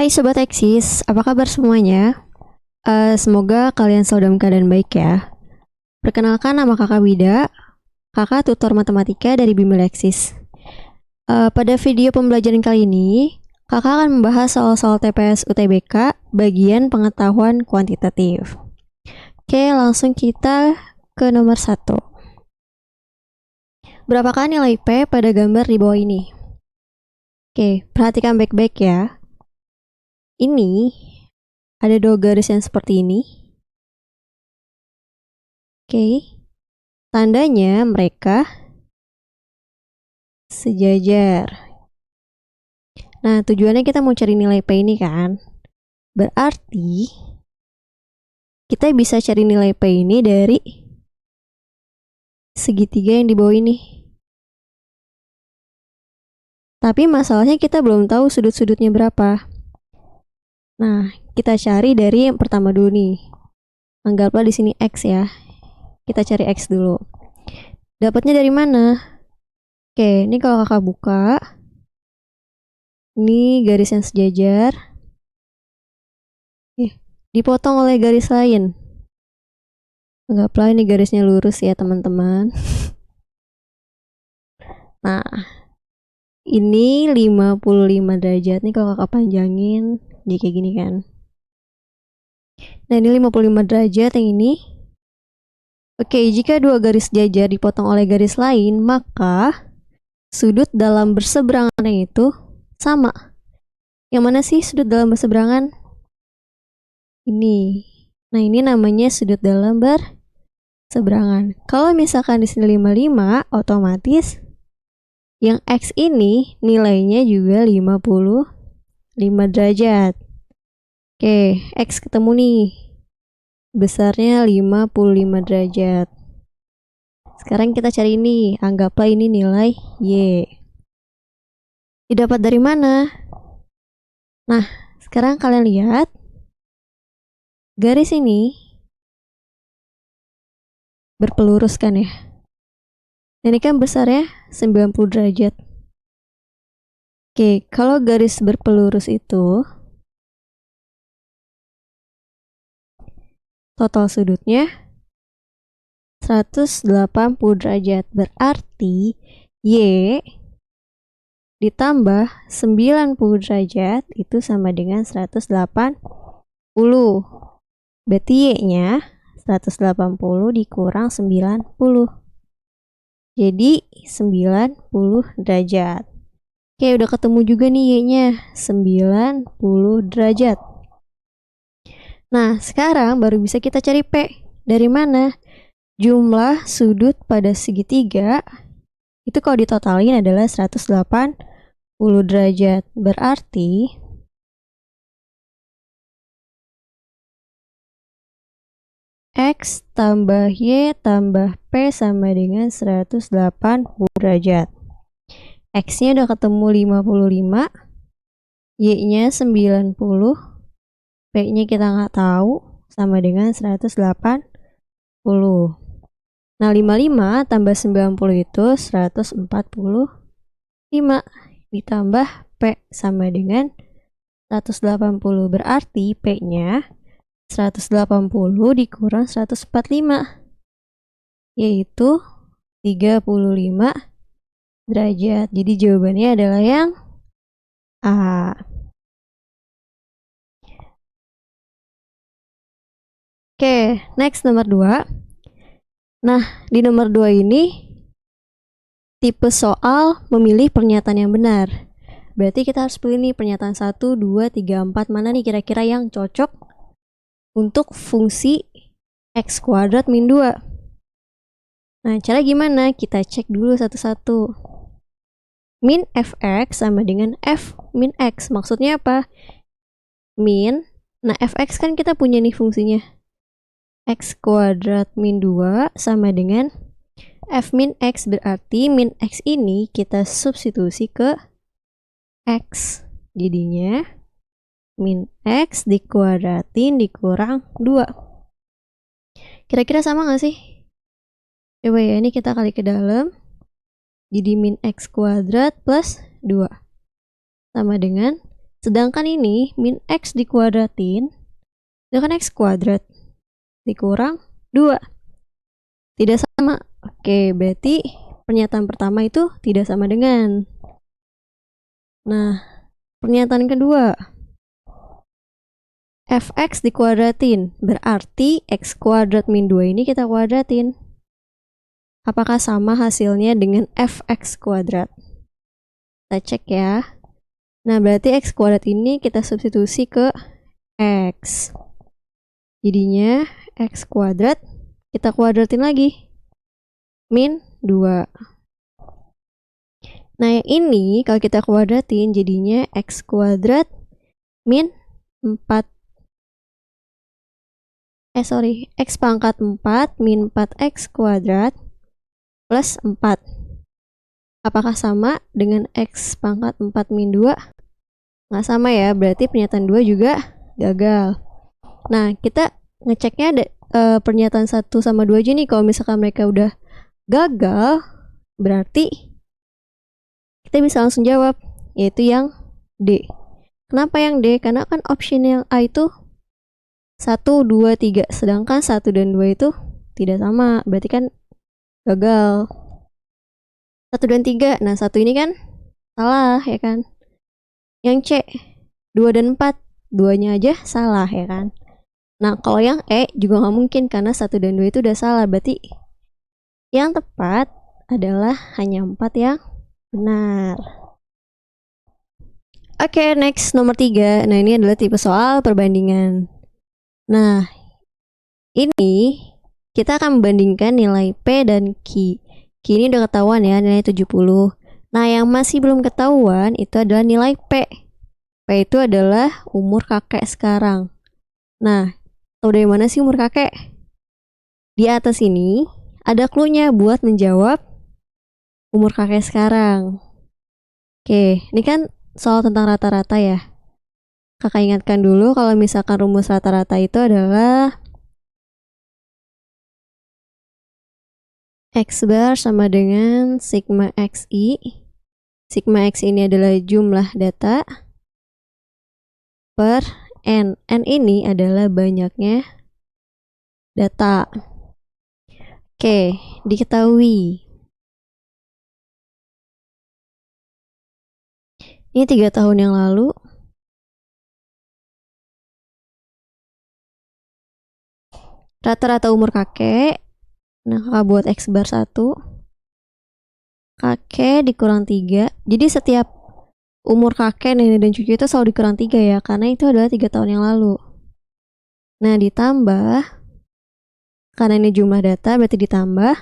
Hai Sobat Eksis, apa kabar semuanya? Semoga kalian selalu dalam keadaan baik ya. Perkenalkan, nama kakak Wida, kakak tutor matematika dari Bimbel Eksis. Pada video pembelajaran kali ini, kakak akan membahas soal-soal TPS UTBK bagian pengetahuan kuantitatif. Oke, langsung kita ke nomor 1. Berapakah nilai P pada gambar di bawah ini? Oke, perhatikan baik-baik ya. Ini ada dua garis yang seperti ini. Oke, tandanya mereka sejajar. Nah, tujuannya kita mau cari nilai P ini kan. Berarti kita bisa cari nilai P ini dari segitiga yang di bawah ini. Tapi masalahnya kita belum tahu sudut-sudutnya berapa. Nah, kita cari dari yang pertama dulu nih. Anggaplah di sini X ya. Kita cari X dulu. Dapatnya dari mana? Oke, ini kalau kakak buka, ini garis yang sejajar. Dipotong oleh garis lain. Anggaplah ini garisnya lurus ya teman-teman. Nah, ini 55 derajat nih kalau kakak panjangin jadi kayak gini kan. Nah, ini 55 derajat yang ini. Oke, jika dua garis sejajar dipotong oleh garis lain, maka sudut dalam berseberangannya itu sama. Yang mana sih sudut dalam berseberangan? Ini. Nah, ini namanya sudut dalam berseberangan. Kalau misalkan di sini 55, otomatis yang X ini nilainya juga 55 derajat. Oke, X ketemu nih. Besarnya 55 derajat. Sekarang kita cari ini. Anggaplah ini nilai Y. Didapat dari mana? Nah, sekarang kalian lihat. Garis ini berpelurus kan ya. Ini kan besarnya 90 derajat. Oke, kalau garis berpelurus itu total sudutnya 180 derajat. Berarti Y ditambah 90 derajat itu sama dengan 180. Berarti Y-nya 180 dikurang 90. Jadi 90 derajat. Oke, udah ketemu juga nih Y-nya 90 derajat. Nah, sekarang baru bisa kita cari P. Dari mana? Jumlah sudut pada segitiga itu kalau ditotalin adalah 180 derajat. Berarti X tambah Y tambah P sama dengan 180 derajat. X-nya udah ketemu 55, Y-nya 90, P-nya kita nggak tahu, sama dengan 180. Nah, 55 tambah 90 itu 145. Ditambah P sama dengan 180. Berarti P-nya 180 dikurang 145, yaitu 35 derajat. Jadi jawabannya adalah yang A. Oke, next nomor 2. Nah, di nomor 2 ini tipe soal memilih pernyataan yang benar. Berarti kita harus pilih nih pernyataan 1, 2, 3, 4. Mana nih kira-kira yang cocok untuk fungsi X kuadrat min 2. Nah, cara gimana? Kita cek dulu satu-satu. Min fx sama dengan f min x. Maksudnya apa? Min. Nah, fx kan kita punya nih fungsinya. X kuadrat min 2 sama dengan f min x. Berarti min x ini kita substitusi ke x. Jadinya min x dikuadratin dikurang 2. Kira-kira sama gak sih? Coba ya, ini kita kali ke dalam. Jadi min x kuadrat plus 2 sama dengan Sedangkan ini min X dikuadratin, itu kan X kuadrat dikurang 2. Tidak sama. Oke, berarti pernyataan pertama itu tidak sama dengan. Nah, pernyataan kedua, fx dikuadratin, berarti x kuadrat min 2 ini kita kuadratin. Apakah sama hasilnya dengan fx kuadrat? Kita cek ya. Nah, berarti x kuadrat ini kita substitusi ke x. Jadinya x kuadrat kita kuadratin lagi. Min 2. Nah, yang ini kalau kita kuadratin jadinya x kuadrat min 4. X pangkat 4 min 4x kuadrat plus 4. Apakah sama dengan x pangkat 4 min 2? Nggak sama ya, berarti pernyataan 2 juga gagal. Nah, kita ngeceknya ada pernyataan 1 sama 2 aja nih. Kalau misalkan mereka udah gagal, berarti kita bisa langsung jawab, yaitu yang D. Kenapa yang D? Karena kan option yang A itu 1, 2, 3, sedangkan 1 dan 2 itu tidak sama, berarti kan gagal. 1 dan 3, nah 1 ini kan salah ya kan. Yang C, 2 dan 4, 2-nya aja salah ya kan. Nah kalau yang E juga nggak mungkin karena 1 dan 2 itu udah salah, berarti yang tepat adalah hanya 4 yang benar. Oke, next nomor 3. Nah ini adalah tipe soal perbandingan. Nah, ini kita akan membandingkan nilai P dan Q. Q ini udah ketahuan ya, nilai 70. Nah, yang masih belum ketahuan itu adalah nilai P. P itu adalah umur kakek sekarang. Nah, tahu dari mana sih umur kakek? Di atas ini ada clue-nya buat menjawab umur kakek sekarang. Oke, ini kan soal tentang rata-rata ya. Kakak ingatkan dulu kalau misalkan rumus rata-rata itu adalah X bar sama dengan sigma XI. Sigma X ini adalah jumlah data per N. N ini adalah banyaknya data. Oke, diketahui. Ini 3 tahun yang lalu. Rata-rata umur kakek. Nah, kakak buat X bar 1. Kakek dikurang 3. Jadi setiap umur kakek, nenek, dan cucu itu selalu dikurang 3 ya. Karena itu adalah 3 tahun yang lalu. Nah, ditambah. Karena ini jumlah data, berarti ditambah.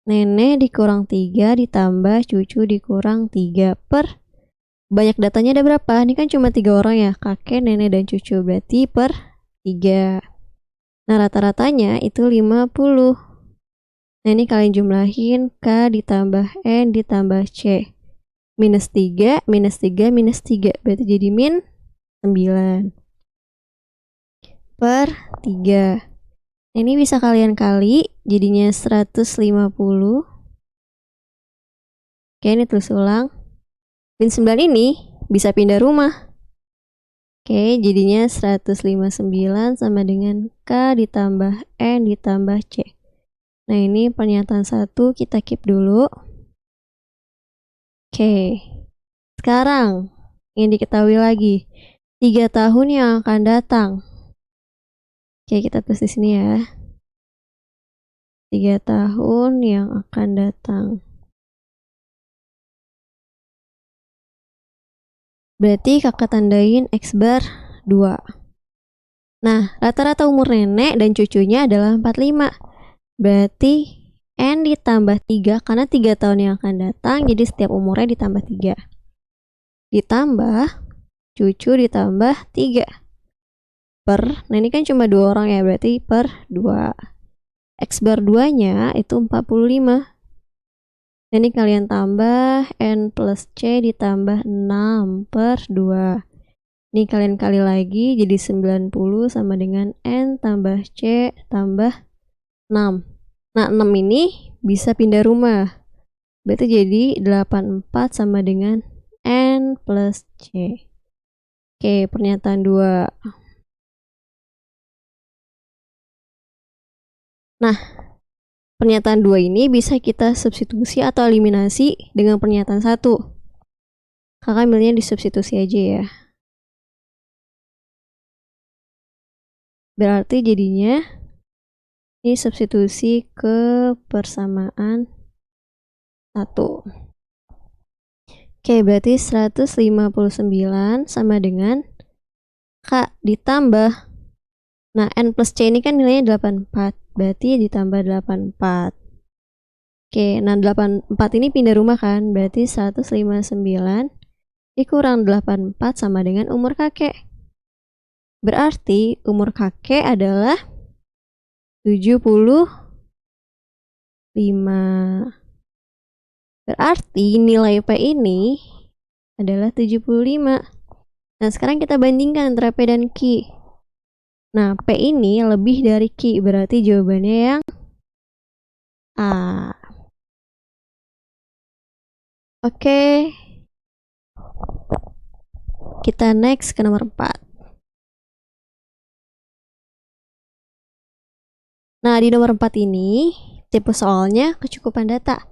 Nenek dikurang 3 ditambah cucu dikurang 3 per. Banyak datanya ada berapa? Ini kan cuma 3 orang ya. Kakek, nenek, dan cucu. Berarti per 3. Nah, rata-ratanya itu 50. Nah, ini kalian jumlahin K ditambah N ditambah C. Minus 3, minus 3, minus 3. Berarti jadi min 9. Per 3. Nah, ini bisa kalian kali. Jadinya 150. Oke, ini tulis ulang. Min 9 ini bisa pindah rumah. Oke, jadinya 159 sama dengan K ditambah N ditambah C. Nah, ini pernyataan 1 kita keep dulu. Oke, sekarang yang diketahui lagi 3 tahun yang akan datang. Oke, kita tulis di sini ya. 3 tahun yang akan datang. Berarti kakak tandain X bar 2. Nah, rata-rata umur nenek dan cucunya adalah 45. Berarti N ditambah 3, karena 3 tahun yang akan datang, jadi setiap umurnya ditambah 3. Ditambah cucu ditambah 3. Per, nah ini kan cuma 2 orang ya, berarti per 2. X bar 2-nya itu 45. Nah, ini kalian tambah N plus C ditambah 6 per 2. Ini kalian kali lagi jadi 90 sama dengan N tambah C tambah 6. Nah, 6 ini bisa pindah rumah. Berarti jadi 84 sama dengan N plus C. Oke, pernyataan 2. Nah, pernyataan 2 ini bisa kita substitusi atau eliminasi dengan pernyataan 1. Kakak ambilnya disubstitusi aja ya. Berarti jadinya ini substitusi ke persamaan 1. Oke, berarti 159 sama dengan K ditambah, nah N plus C ini kan nilainya 84, berarti ditambah 84. Oke, nah 84 ini pindah rumah kan, berarti 159 dikurang 84 sama dengan umur kakek. Berarti umur kakek adalah 75. Berarti nilai P ini adalah 75. Nah, sekarang kita bandingkan antara P dan Q. Nah, P ini lebih dari Q, berarti jawabannya yang A. Oke. Kita next ke nomor 4. Nah, di nomor 4 ini, tipe soalnya kecukupan data.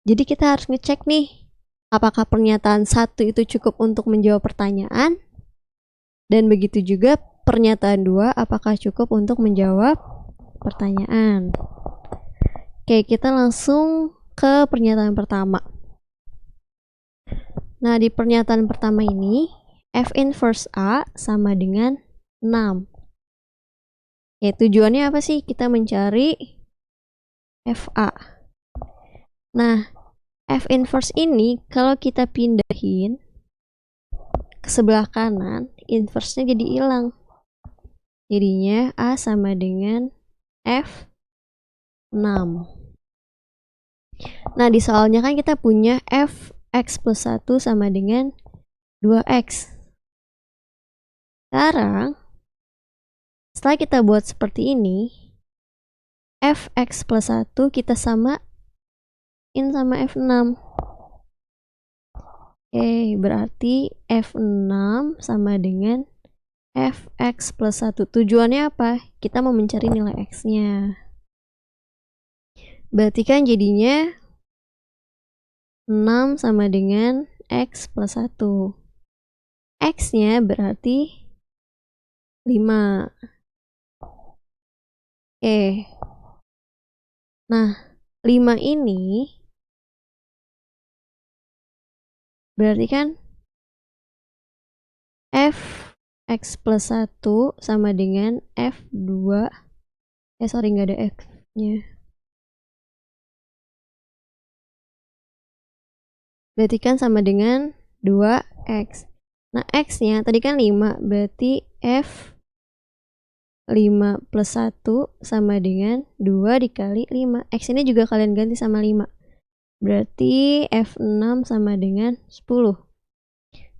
Jadi kita harus ngecek nih, apakah pernyataan 1 itu cukup untuk menjawab pertanyaan, dan begitu juga pernyataan 2 apakah cukup untuk menjawab pertanyaan. Oke, kita langsung ke pernyataan pertama. Nah, di pernyataan pertama ini, F inverse A sama dengan 6. Ya, tujuannya apa sih? Kita mencari FA. Nah, F inverse ini kalau kita pindahin ke sebelah kanan, inverse-nya jadi hilang. Jadinya A sama dengan F6. Nah, di soalnya kan kita punya Fx plus 1 sama dengan 2x. Sekarang, setelah kita buat seperti ini, Fx plus 1 kita samain sama F6. Oke, berarti F6 sama dengan Fx plus 1. Tujuannya apa? Kita mau mencari nilai x-nya. Berarti kan jadinya 6 sama dengan x plus 1. X-nya berarti 5. Oke. Nah, 5 ini berarti kan Fx plus 1 sama dengan F2. Sorry, nggak ada X-nya. Berarti kan sama dengan 2x. Nah, x-nya tadi kan 5, berarti F5 plus 1 sama dengan 2 dikali 5. X ini juga kalian ganti sama 5. Berarti F6 sama dengan 10.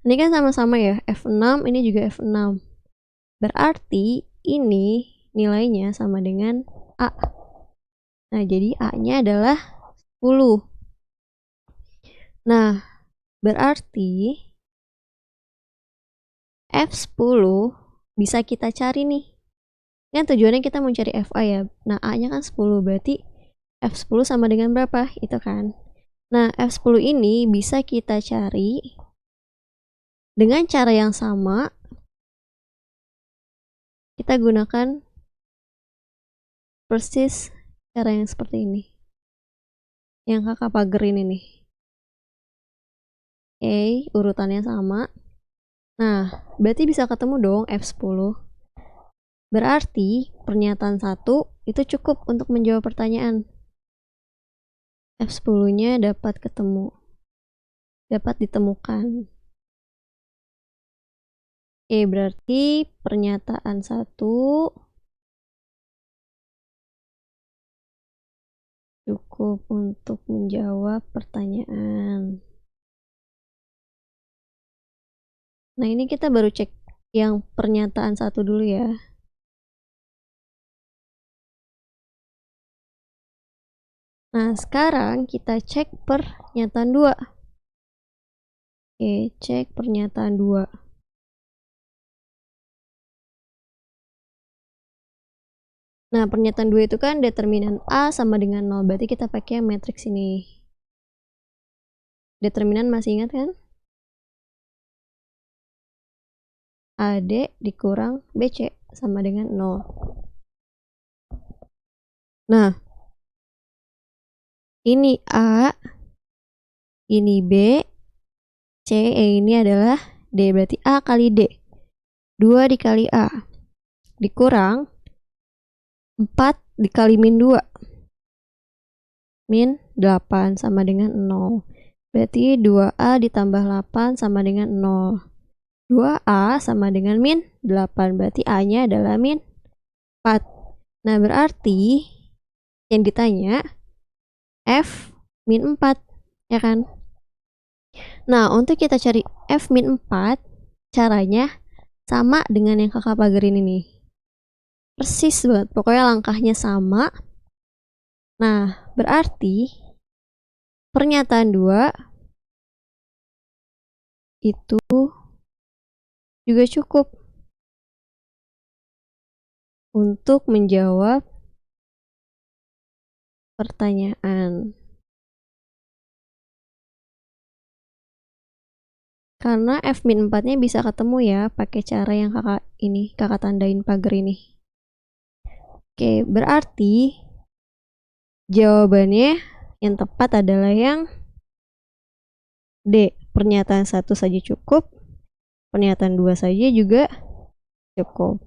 Ini kan sama-sama ya, F6, ini juga F6. Berarti ini nilainya sama dengan A. Nah, jadi A-nya adalah 10. Nah, berarti F10 bisa kita cari nih. Kan tujuannya kita mau cari FA ya. Nah, A-nya kan 10, berarti F10 sama dengan berapa? Itu kan. Nah, F10 ini bisa kita cari dengan cara yang sama. Kita gunakan persis cara yang seperti ini. Yang kakak pagerin ini. Oke, urutannya sama. Nah, berarti bisa ketemu dong F10. Berarti pernyataan 1 itu cukup untuk menjawab pertanyaan. F10-nya dapat ditemukan. Oke, berarti pernyataan 1 cukup untuk menjawab pertanyaan. Nah, ini kita baru cek yang pernyataan 1 dulu ya. Nah, sekarang kita cek pernyataan 2. Oke, cek pernyataan 2. Nah, pernyataan 2 itu kan determinan A sama dengan 0. Berarti kita pakai matriks ini. Determinan masih ingat kan? AD dikurang BC sama dengan 0. Nah, ini A, ini B, C, ini adalah D. Berarti A kali D. 2 dikali A. Dikurang 4 dikali min 2. Min 8 sama dengan 0. Berarti 2A ditambah 8 sama dengan 0. 2A sama dengan min 8. Berarti A-nya adalah min 4. Nah, berarti yang ditanya F min 4, ya kan? Nah, untuk kita cari F min 4, caranya sama dengan yang kakak pagerin ini. Persis banget, pokoknya langkahnya sama. Nah, berarti pernyataan 2 itu juga cukup untuk menjawab pertanyaan. Karena F min 4-nya bisa ketemu ya pakai cara yang kakak tandain pagar ini. Oke, berarti jawabannya yang tepat adalah yang D. Pernyataan 1 saja cukup. Pernyataan 2 saja juga cukup.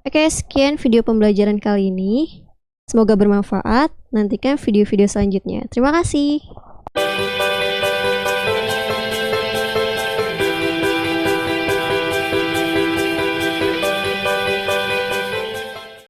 Oke, sekian video pembelajaran kali ini. Semoga bermanfaat. Nantikan video-video selanjutnya. Terima kasih.